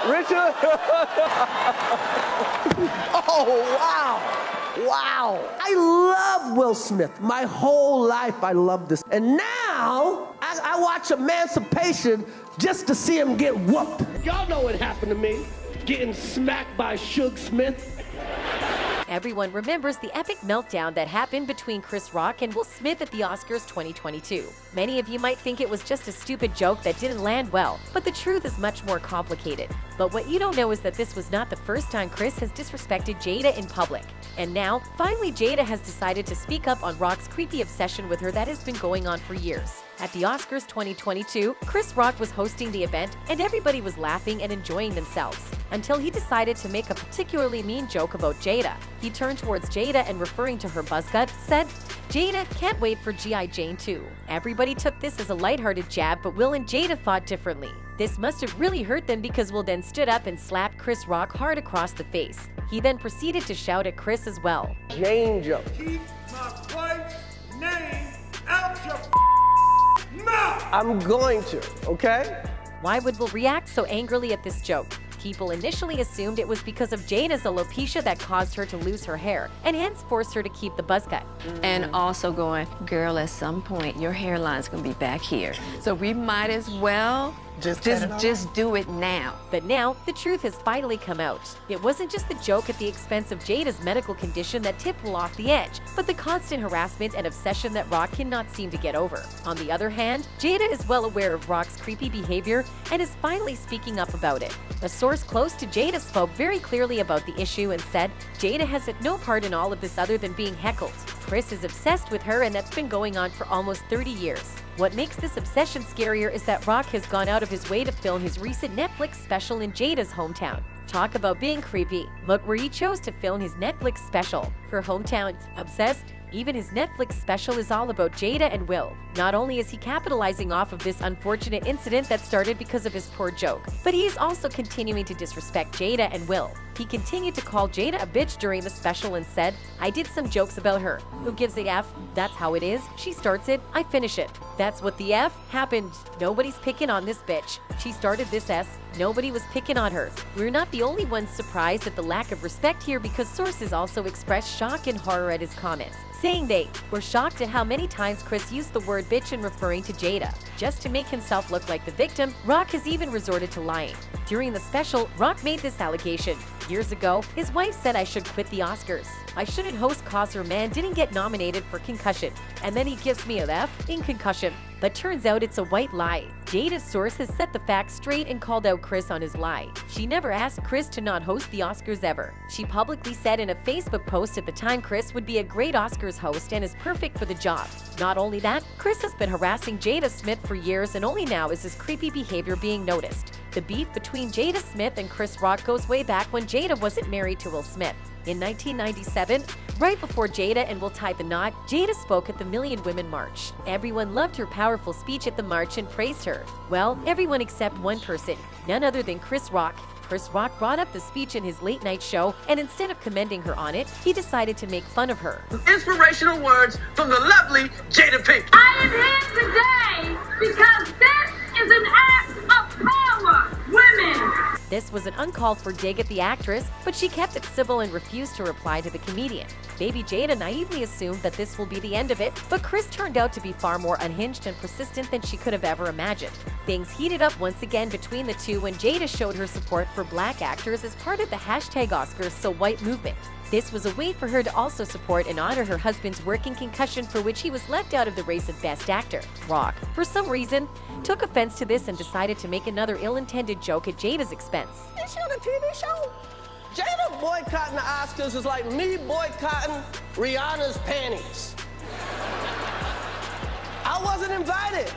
Richard? Oh, wow. Wow. I love Will Smith. My whole life I loved this. And now I watch Emancipation just to see him get whooped. Y'all know what happened to me. Getting smacked by Suge Smith. Everyone remembers the epic meltdown that happened between Chris Rock and Will Smith at the Oscars 2022. Many of you might think it was just a stupid joke that didn't land well, but the truth is much more complicated. But what you don't know is that this was not the first time Chris has disrespected Jada in public. And now, finally, Jada has decided to speak up on Rock's creepy obsession with her that has been going on for years. At the Oscars 2022, Chris Rock was hosting the event and everybody was laughing and enjoying themselves, until he decided to make a particularly mean joke about Jada. He turned towards Jada and, referring to her buzzcut, said, "Jada, can't wait for G.I. Jane 2. Everybody took this as a lighthearted jab, but Will and Jada thought differently. This must have really hurt them because Will then stood up and slapped Chris Rock hard across the face. He then proceeded to shout at Chris as well. Jane joke. Keep my wife's name out your mouth! I'm going to, okay? Why would Will react so angrily at this joke? People initially assumed it was because of Jada's alopecia that caused her to lose her hair, and hence forced her to keep the buzz cut. And also going, girl, at some point, your hairline's gonna be back here. So we might as well just do it now. But now, the truth has finally come out. It wasn't just the joke at the expense of Jada's medical condition that tipped Will off the edge, but the constant harassment and obsession that Rock cannot seem to get over. On the other hand, Jada is well aware of Rock's creepy behavior and is finally speaking up about it. A source close to Jada spoke very clearly about the issue and said, Jada has had no part in all of this other than being heckled. Chris is obsessed with her, and that's been going on for almost 30 years. What makes this obsession scarier is that Rock has gone out of his way to film his recent Netflix special in Jada's hometown. Talk about being creepy. Look where he chose to film his Netflix special. Her hometown. Obsessed? Even his Netflix special is all about Jada and Will. Not only is he capitalizing off of this unfortunate incident that started because of his poor joke, but he is also continuing to disrespect Jada and Will. He continued to call Jada a bitch during the special and said, "I did some jokes about her. Who gives a F? That's how it is. She starts it, I finish it. That's what the F happened. Nobody's picking on this bitch. She started this S. Nobody was picking on her." We're not the only ones surprised at the lack of respect here, because sources also expressed shock and horror at his comments, saying they were shocked at how many times Chris used the word bitch in referring to Jada. Just to make himself look like the victim, Rock has even resorted to lying. During the special, Rock made this allegation. Years ago, his wife said I should quit the Oscars. I shouldn't host cause her man didn't get nominated for concussion. And then he gives me an F in concussion. But turns out it's a white lie. Jada's source has set the facts straight and called out Chris on his lie. She never asked Chris to not host the Oscars ever. She publicly said in a Facebook post at the time Chris would be a great Oscars host and is perfect for the job. Not only that, Chris has been harassing Jada Smith for years, and only now is his creepy behavior being noticed. The beef between Jada Smith and Chris Rock goes way back when Jada wasn't married to Will Smith. In 1997, right before Jada and Will tied the knot, Jada spoke at the Million Women March. Everyone loved her powerful speech at the march and praised her. Well, everyone except one person, none other than Chris Rock. Chris Rock brought up the speech in his late-night show, and instead of commending her on it, he decided to make fun of her. Inspirational words from the lovely Jada Pinkett. I am here today because this is an act of power, women. This was an uncalled-for dig at the actress, but she kept it civil and refused to reply to the comedian. Baby Jada naively assumed that this will be the end of it, but Chris turned out to be far more unhinged and persistent than she could have ever imagined. Things heated up once again between the two when Jada showed her support for Black actors as part of the #OscarsSoWhite movement. This was a way for her to also support and honor her husband's working concussion, for which he was left out of the race of Best Actor. Rock, for some reason, took offense to this and decided to make another ill-intended joke at Jada's expense. Is she on a TV show? Jada boycotting the Oscars is like me boycotting Rihanna's panties. I wasn't invited.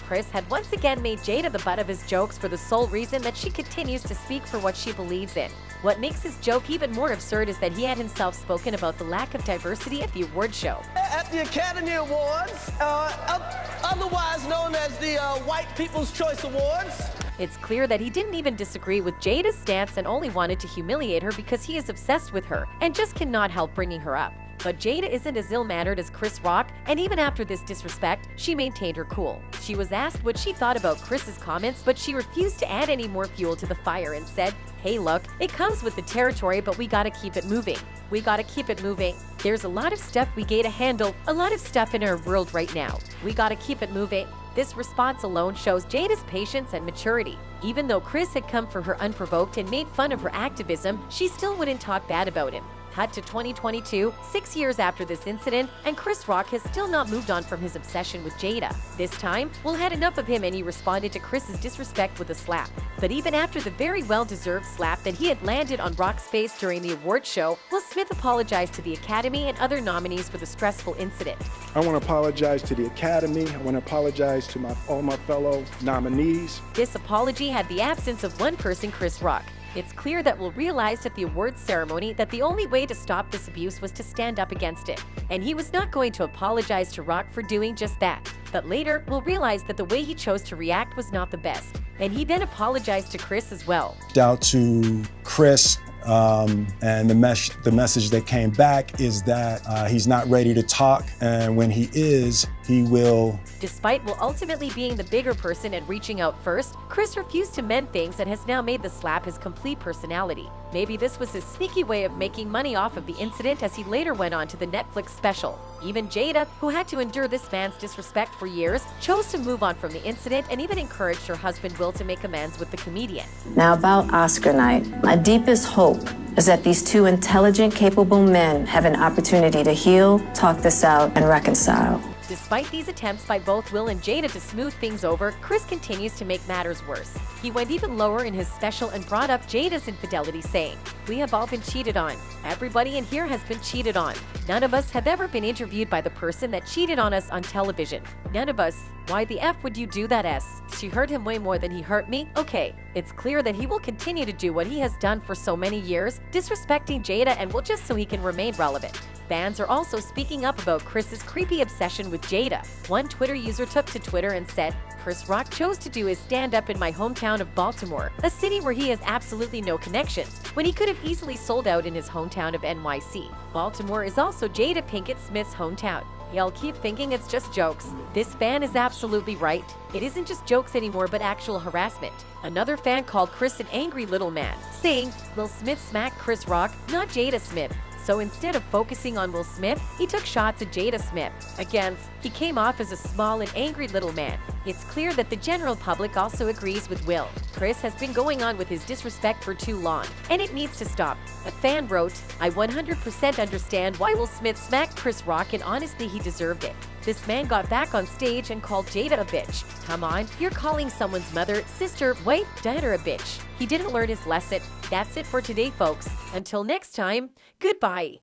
Chris had once again made Jada the butt of his jokes for the sole reason that she continues to speak for what she believes in. What makes his joke even more absurd is that he had himself spoken about the lack of diversity at the award show. At the Academy Awards, otherwise known as the White People's Choice Awards. It's clear that he didn't even disagree with Jada's stance and only wanted to humiliate her because he is obsessed with her and just cannot help bringing her up. But Jada isn't as ill-mannered as Chris Rock, and even after this disrespect, she maintained her cool. She was asked what she thought about Chris's comments, but she refused to add any more fuel to the fire and said, "Hey look, it comes with the territory, but we gotta keep it moving. We gotta keep it moving. There's a lot of stuff we gotta handle, a lot of stuff in our world right now. We gotta keep it moving." This response alone shows Jada's patience and maturity. Even though Chris had come for her unprovoked and made fun of her activism, she still wouldn't talk bad about him. Cut to 2022, 6 years after this incident, and Chris Rock has still not moved on from his obsession with Jada. This time, Will had enough of him and he responded to Chris's disrespect with a slap. But even after the very well-deserved slap that he had landed on Rock's face during the awards show, Will Smith apologized to the Academy and other nominees for the stressful incident. I want to apologize to the Academy. I want to apologize to all my fellow nominees. This apology had the absence of one person, Chris Rock. It's clear that Will realized at the awards ceremony that the only way to stop this abuse was to stand up against it. And he was not going to apologize to Rock for doing just that. But later, Will realized that the way he chose to react was not the best. And he then apologized to Chris as well. Out to Chris, and the message that came back is that he's not ready to talk, and when he is, he will. Despite Will ultimately being the bigger person and reaching out first, Chris refused to mend things and has now made the slap his complete personality. Maybe this was his sneaky way of making money off of the incident, as he later went on to the Netflix special. Even Jada, who had to endure this man's disrespect for years, chose to move on from the incident and even encouraged her husband Will to make amends with the comedian. Now about Oscar night, my deepest hope is that these two intelligent, capable men have an opportunity to heal, talk this out, and reconcile. Despite these attempts by both Will and Jada to smooth things over, Chris continues to make matters worse. He went even lower in his special and brought up Jada's infidelity, saying, "We have all been cheated on. Everybody in here has been cheated on. None of us have ever been interviewed by the person that cheated on us on television. None of us. Why the F would you do that, S? She hurt him way more than he hurt me? Okay." It's clear that he will continue to do what he has done for so many years, disrespecting Jada and Will just so he can remain relevant. Fans are also speaking up about Chris's creepy obsession with Jada. One Twitter user took to Twitter and said, "Chris Rock chose to do his stand-up in my hometown of Baltimore, a city where he has absolutely no connections, when he could have easily sold out in his hometown of NYC. Baltimore is also Jada Pinkett Smith's hometown. Y'all keep thinking it's just jokes. This fan is absolutely right. It isn't just jokes anymore, but actual harassment." Another fan called Chris an angry little man, saying, "Will Smith smacked Chris Rock, not Jada Smith." So instead of focusing on Will Smith, he took shots at Jada Smith. Again, he came off as a small and angry little man. It's clear that the general public also agrees with Will. Chris has been going on with his disrespect for too long, and it needs to stop. A fan wrote, "I 100% understand why Will Smith smacked Chris Rock, and honestly he deserved it. This man got back on stage and called Jada a bitch. Come on, you're calling someone's mother, sister, wife, daughter a bitch. He didn't learn his lesson." That's it for today, folks. Until next time, goodbye.